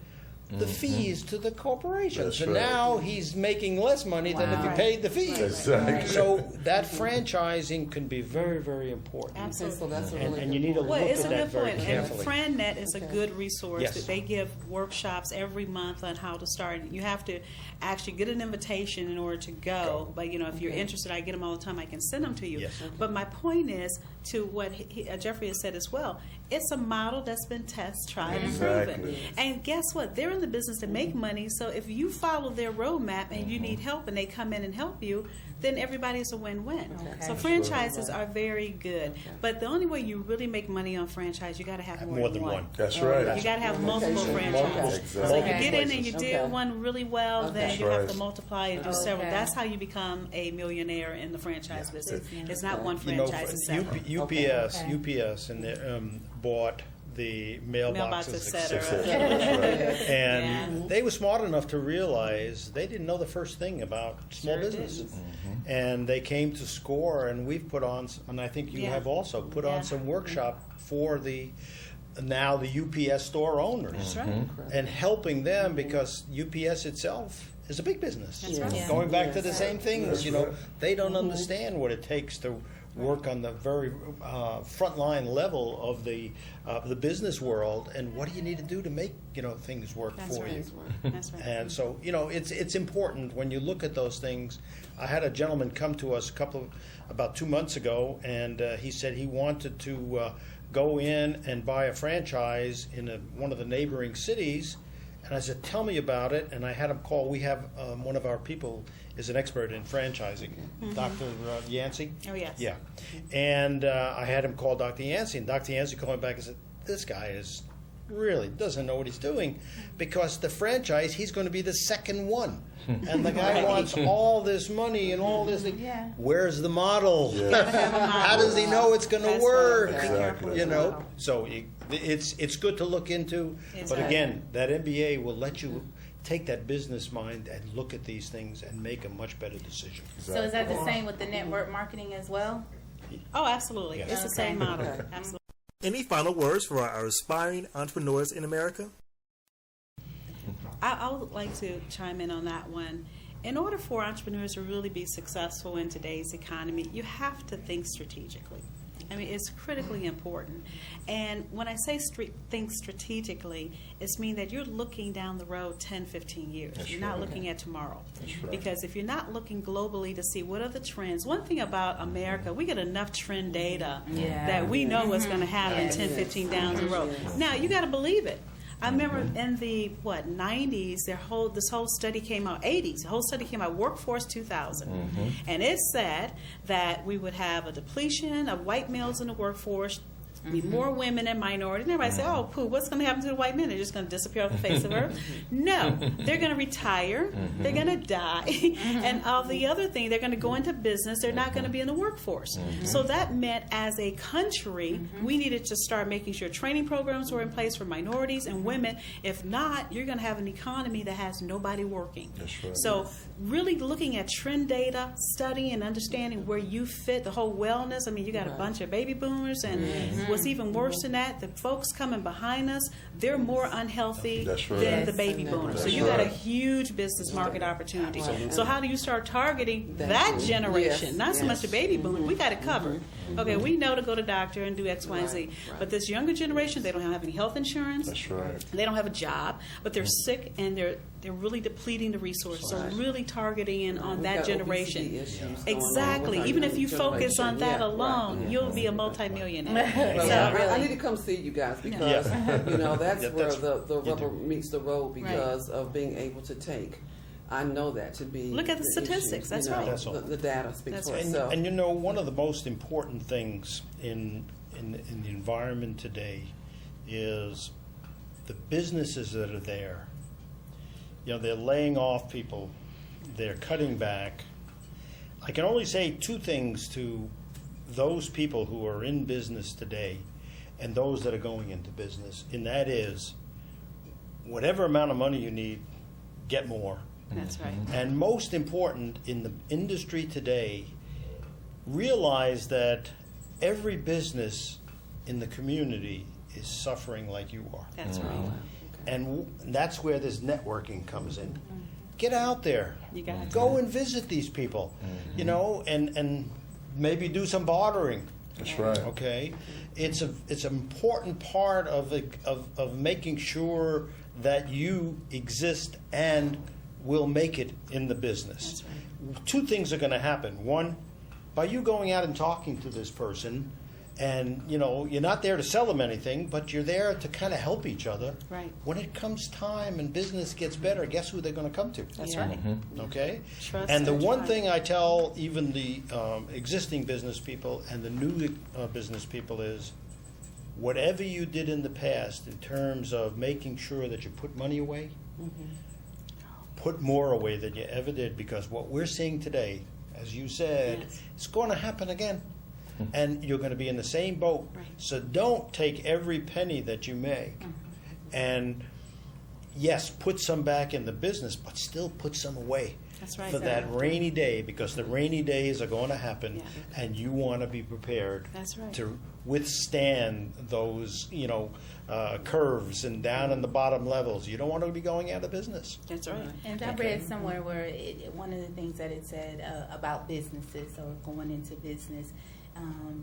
fees to the corporations." That's And right. now he's making less money than if he Wow. paid the fees. Exactly. So that franchising can be very, very important. Okay, so that's a And- really and you good need to point. Well, look it's at a that good very point. And carefully. FranNet is a good resource. Yes. That they give workshops every month on how to start. You have to actually get an invitation in order to go. But you know, if you're interested, I get them all the time. I can send them to you. Yes. But my point is to what Jeffrey has said as well. It's a model that's been tested, tried, and proven. Exactly. And guess what? They're in the business to make money. So if you follow their roadmap and you need help and they come in and help you, then everybody's a win-win. Okay. So franchises are very good. But the only way you really make money on franchise, you got to have more than one. That's right. You got to have multiple Location. franchises. Exactly. So you Okay. get in and you do Okay. one really well, then That's you have right. to multiply and do Okay. several. That's how you become a millionaire in the franchise business. It's not one You know, franchise, it's several. UPS, Okay. UPS, and bought the Mailboxes, mailboxes, et cetera. Success. That's right. And they were smart enough to realize they didn't know the first thing about small Sure business. didn't. And they came to SCORE, and we've put on, and I think you Yeah. have also, put Yeah. on some workshop for the UPS store owners. That's right. And helping them, because UPS itself is a big business. That's right. Yeah. Going back to the Yes. same things, That's you know, right. they don't understand what it takes to work on the very frontline level of the business world, and what do you need to do to make things work for you? That's right. And so it's important when you look at those things. I had a gentleman come to us about 2 months ago, and he said he wanted to go in and buy a franchise in one of the neighboring cities. And I said, tell me about it. And I had him call. We have one of our people is an expert in franchising, Dr. Yancey. Oh, yes. Yeah. And I had him call Dr. Yancey. And Dr. Yancey called me back and said, this guy really doesn't know what he's doing, because the franchise, he's going to be the second one. And the guy wants all this money and all this. Yeah. Where's the model? How does he know it's going to That's work? right. Exactly. So it's good to look into. But again, that MBA will let you take that business mind and look at these things and make a much better decision. So is that the same with the network marketing as well? Oh, absolutely. Yes. It's the same model. Okay. Absolutely. Any final words for our aspiring entrepreneurs in America? I would like to chime in on that one. In order for entrepreneurs to really be successful in today's economy, you have to think strategically. I mean, it's critically important. And when I say think strategically, it's mean that you're looking down the road 10, 15 years. You're not looking at tomorrow. Because if you're not looking globally to see what are the trends, one thing about America, we get enough trend data that we know what's going to happen 10, 15 down the road. Now, you got to believe it. I remember in the 90s, this whole study came out, 80s, the whole study came out, Workforce 2000. And it said that we would have a depletion of white males in the workforce, be more women and minorities. And everybody say, oh, pooh, what's going to happen to the white men? They're just going to disappear off the face of earth? No, they're going to retire, they're going to die, and all the other thing, they're going to go into business, they're not going to be in the workforce. So that meant as a country, we needed to start making sure training programs were in place for minorities and women. If not, you're going to have an economy that has nobody working. So really looking at trend data, studying and understanding where you fit, the whole wellness. I mean, you got a bunch of baby boomers, and what's even worse than that, the folks coming behind us, they're more unhealthy than the baby boomers. So you got a huge business market opportunity. So how do you start targeting that generation? Not so much the baby boomers. We got it covered. Okay, we know to go to doctor and do X, Y, and Z. But this younger generation, they don't have any health insurance. They don't have a job, but they're sick and they're really depleting the resources. So really targeting in on that generation. Exactly. Even if you focus on that alone, you'll be a multimillionaire. Well, I need to come see you guys because that's where the rubber meets the road because of being able to take. I know that to be. Look at the statistics. That's right. The data speaks for And itself. one of the most important things in the environment today is the businesses that are there. They're laying off people. They're cutting back. I can only say two things to those people who are in business today and those that are going into business, and that is whatever amount of money you need, get more. That's right. And most important in the industry today, realize that every business in the community is suffering like you are. That's right. And that's where this networking comes in. Get out there. You got to go and visit these people, and maybe do some bartering. That's right. Okay, it's an important part of making sure that you exist and will make it in the business. That's right. Two things are going to happen. One, by you going out and talking to this person, and you're not there to sell them anything, but you're there to kind of help each other. Right. When it comes time and business gets better, guess who they're going to come to? That's right. Okay? Trust and the and one tribe. thing I tell even the existing business people and the new business people is, whatever you did in the past in terms of making sure that you put money away, put more away than you ever did, because what we're seeing today, as you said, it's going to happen again. And you're going to be in the same boat. Right. So don't take every penny that you make and, yes, put some back in the business, but still put some away. That's right. For that rainy day, because the rainy days are going to happen, and you want to be prepared That's right. to withstand those, curves and down in the bottom levels. You don't want to be going out of business. That's right. And I read somewhere where one of the things that it said about businesses or going into business,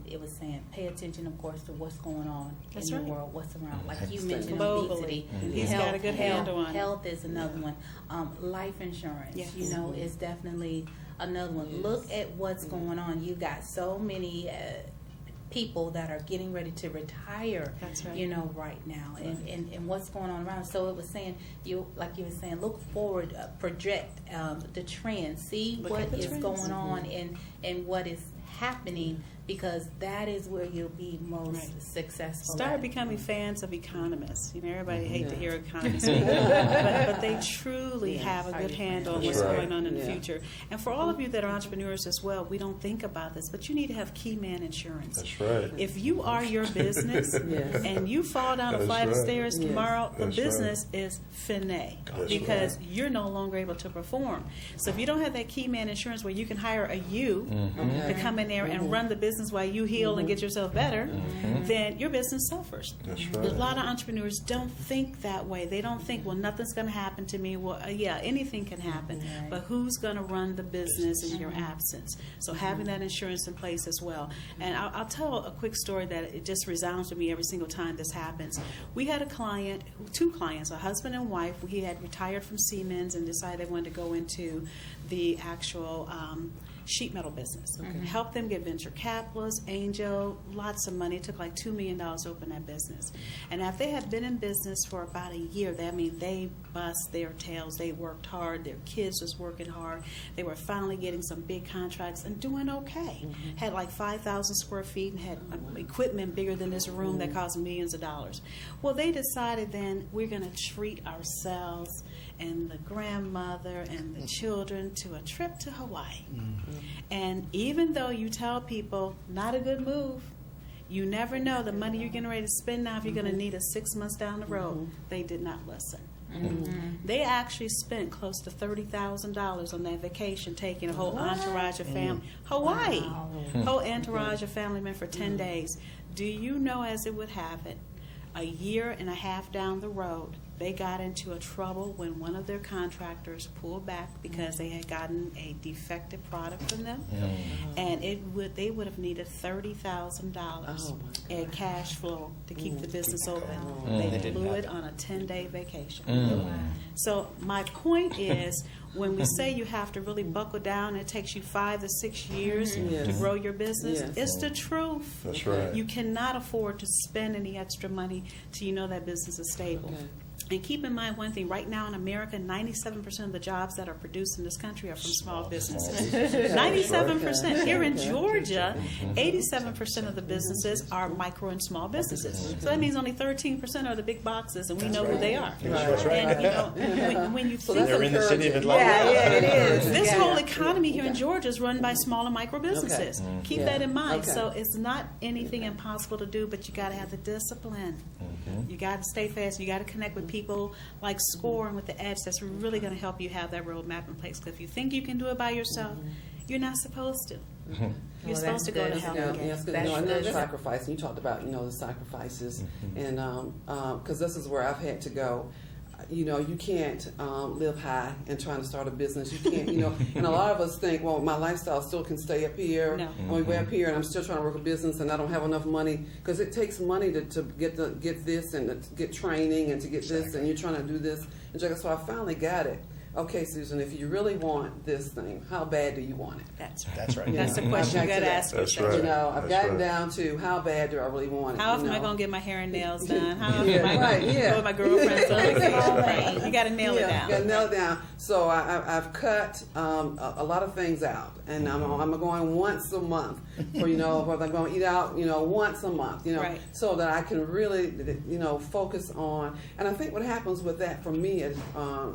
it was saying pay attention, of course, to what's going on That's in right. the world, what's around. Like you mentioned, Globally. obesity. He's got a good handle on it. Health is another one. Life insurance, Yes. is definitely another one. Yes. Look at what's going on. You got so many people that are getting ready to retire. That's right. Right now, and what's going on around. So it was saying, like you were saying, look forward, project the trend, see Look what at the is trends. going on and what is happening, because that is where you'll be most Right. successful. Start at. becoming fans of economists. Everybody hate to Yeah. hear economists speak, but they truly Yes. have a good handle on That's what's right. going on in the Yeah. future. And for all of you that are entrepreneurs as well, we don't think about this, but you need to have key man insurance. That's right. If you are your business Yes. and you fall down a That's flight of right. stairs Yes. tomorrow, the That's business is finne That's because you're no longer able to perform. So if you don't have that key man insurance where you can hire a you Mm-hmm. to come in there and run the business while you heal and get yourself better, then your business suffers. That's A right. lot of entrepreneurs don't think that way. They don't think, well, nothing's going to happen to me. Well, yeah, anything can happen, Right. but who's going to run the business in your absence? So having that insurance in place as well. And I'll tell a quick story that it just resounds with me every single time this happens. We had a client, two clients, a husband and wife. He had retired from Siemens and decided they wanted to go into the actual sheet metal business. Help them get venture capitalists, angel, lots of money. It took like $2 million to open that business. And after they had been in business for about a year, that means they bust their tails. They worked hard. Their kids was working hard. They were finally getting some big contracts and doing okay. Had like 5,000 square feet and had equipment bigger than this room that cost millions of dollars. Well, they decided then we're going to treat ourselves and the grandmother and the children to a trip to Hawaii. And even though you tell people, not a good move, you never know the money you're getting ready to spend now if you're going to need it 6 months down the road. They did not listen. They actually spent close to $30,000 on that vacation, taking a whole entourage of family. Hawaii. Whole entourage of family men for 10 days. Do you know, as it would have it, a year and a half down the road, they got into a trouble when one of their contractors pulled back because they had gotten a defective product from them, and they would have needed $30,000 in cash flow to keep the business open. They blew it on a 10-day vacation. So my point is, when we say you have to really buckle down, it takes you 5 to 6 years to grow your business. Yes. It's the truth. That's right. You cannot afford to spend any extra money till you know that business is stable. Okay. And keep in mind one thing, right now in America, 97% of the jobs that are produced in this country are from small businesses. 97%. Here in Georgia, 87% of the businesses are micro and small businesses. So that means only 13% are the big boxes, and we know who they are. That's right. And when you think They're in the city of Atlanta. Yeah, it is. this Yeah. whole economy here in Georgia is run by small and micro businesses. Keep Yeah. that in mind. Okay. So it's not anything impossible to do, but you got to have the discipline. You got to stay fast. You got to connect with people like SCORE and with the Edge. That's really going to help you have that roadmap in place. Because if you think you can do it by yourself, you're not supposed to. You're supposed to go to that's help. good. Yeah, yes, That's and good. the sacrifice. You talked about the sacrifices, and because this is where I've had to go. You can't live high and trying to start a business. You can't, and a lot of us think, well, my lifestyle still can stay up here. No. I'm way up here, and I'm still trying to work a business, and I don't have enough money because it takes money to get this and to get training and to get this, and you're trying to do this. And so I finally got it. Okay, Susan, if you really want this thing, how bad do you want it? That's right. That's right. Yeah. That's the question you got to ask That's yourself. right. I've That's gotten right. down to how bad do I really want it? How often am I going to get my hair and nails done? How often Yeah, am I right, going to yeah. go with my girlfriends on Small vacation? things. You got to nail it down. Got to nail it down. So I've cut a lot of things out, and I'm going once a month for whether I'm going to eat out once a month Right. so that I can really focus on. And I think what happens with that for me is,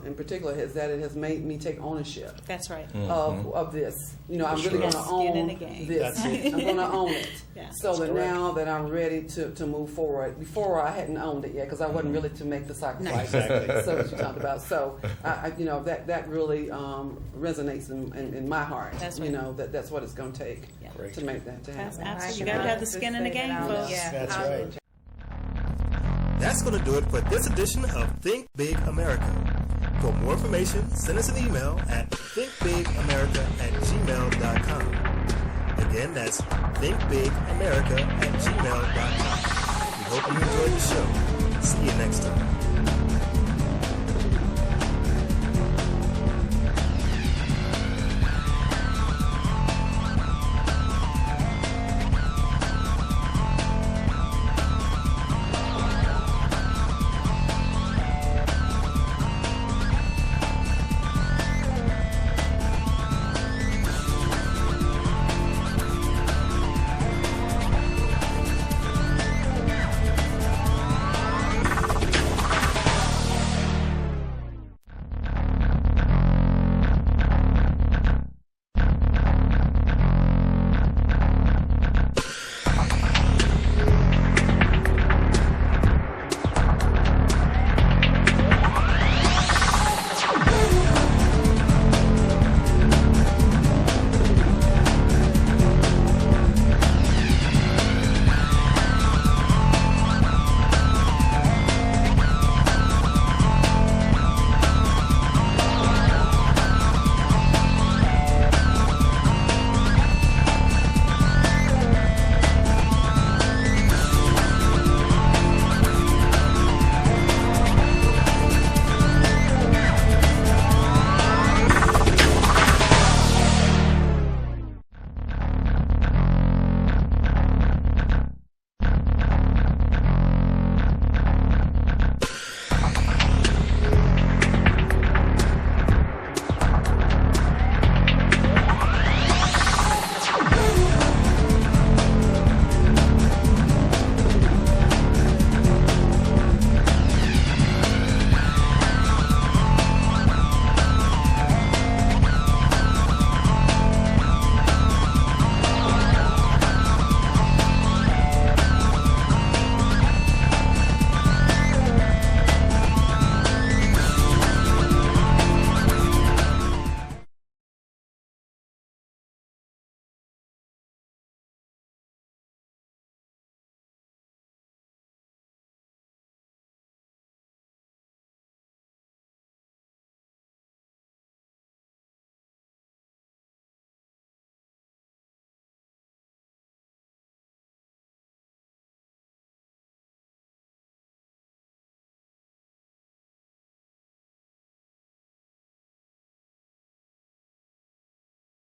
in particular is that it has made me take ownership That's right. of this. I'm really going to Yes, skin in own the game. this. That's it. I'm going to own it. Yeah. So that correct. now that I'm ready to move forward. Before I hadn't owned it yet because I wasn't really to make the sacrifice. Exactly. So what you talked about. So that really resonates in my heart. That's right. That's what it's going to take Yeah. Great. to make that to That's happen. absolutely. You got to have the skin in the game, folks. Yeah. That's right. That's going to do it for this edition of Think Big America. For more information, send us an email at thinkbigamerica@gmail.com. Again, that's thinkbigamerica@gmail.com. We hope you enjoyed the show. See you next time.